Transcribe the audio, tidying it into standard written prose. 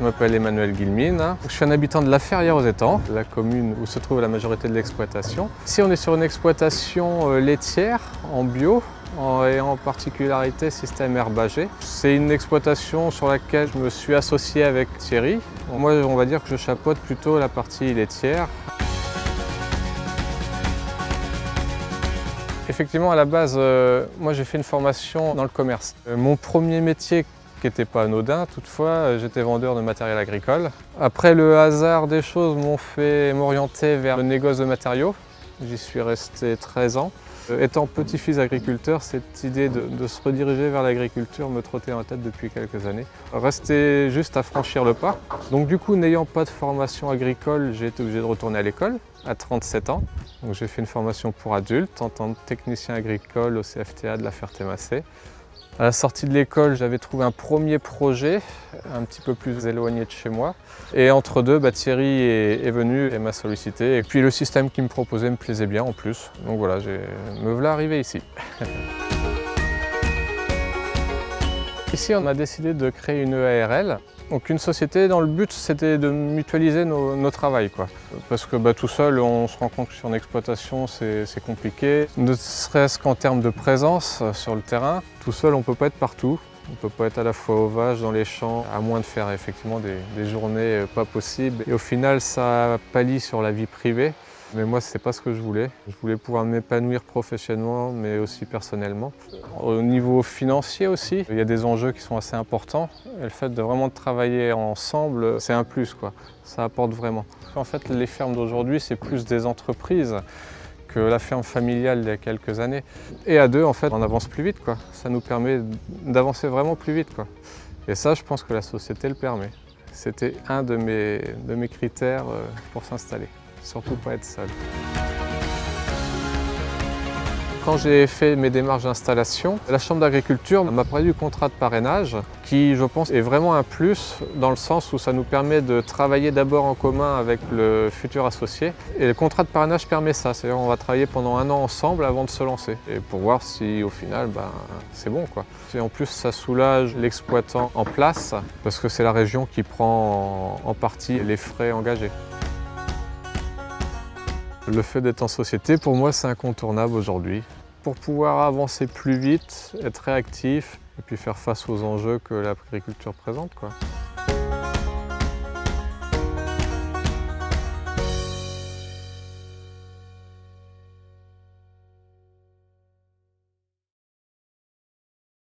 Je m'appelle Emmanuel Guilmine. Je suis un habitant de La Ferrière aux Étangs, la commune où se trouve la majorité de l'exploitation. Ici, on est sur une exploitation laitière en bio et en particularité système herbagé. C'est une exploitation sur laquelle je me suis associé avec Thierry. Moi, on va dire que je chapeaute plutôt la partie laitière. Effectivement, à la base, moi j'ai fait une formation dans le commerce. Mon premier métier, qui n'était pas anodin, toutefois, j'étais vendeur de matériel agricole. Après, le hasard des choses m'ont fait m'orienter vers le négoce de matériaux. J'y suis resté 13 ans. Étant petit-fils agriculteur, cette idée de se rediriger vers l'agriculture me trottait en tête depuis quelques années. Restait juste à franchir le pas. Donc du coup, n'ayant pas de formation agricole, j'ai été obligé de retourner à l'école à 37 ans. Donc j'ai fait une formation pour adultes en tant que technicien agricole au CFTA de La Ferté-Macé. À la sortie de l'école, j'avais trouvé un premier projet, un petit peu plus éloigné de chez moi. Et entre deux, Thierry est venu et m'a sollicité. Et puis le système qu'il me proposait me plaisait bien en plus. Donc voilà, me voilà arrivé ici. Ici, on a décidé de créer une EARL. Donc une société dont le but c'était de mutualiser nos travails, quoi. Parce que tout seul on se rend compte que sur une exploitation c'est compliqué, ne serait-ce qu'en termes de présence sur le terrain. Tout seul on ne peut pas être partout, on ne peut pas être à la fois aux vaches, dans les champs, à moins de faire effectivement des journées pas possibles. Et au final ça pallie sur la vie privée. Mais moi, c'est pas ce que je voulais. Je voulais pouvoir m'épanouir professionnellement, mais aussi personnellement. Au niveau financier aussi, il y a des enjeux qui sont assez importants. Et le fait de vraiment travailler ensemble, c'est un plus, quoi. Ça apporte vraiment. En fait, les fermes d'aujourd'hui, c'est plus des entreprises que la ferme familiale il y a quelques années. Et à deux, en fait, on avance plus vite, quoi. Ça nous permet d'avancer vraiment plus vite, quoi. Et ça, je pense que la société le permet. C'était un de mes critères pour s'installer. Surtout pas être seul. Quand j'ai fait mes démarches d'installation, la Chambre d'agriculture m'a parlé du contrat de parrainage qui, je pense, est vraiment un plus dans le sens où ça nous permet de travailler d'abord en commun avec le futur associé. Et le contrat de parrainage permet ça, c'est-à-dire qu'on va travailler pendant un an ensemble avant de se lancer et pour voir si au final c'est bon, quoi. Et en plus ça soulage l'exploitant en place parce que c'est la région qui prend en partie les frais engagés. Le fait d'être en société, pour moi, c'est incontournable aujourd'hui. Pour pouvoir avancer plus vite, être réactif et puis faire face aux enjeux que l'agriculture présente, quoi.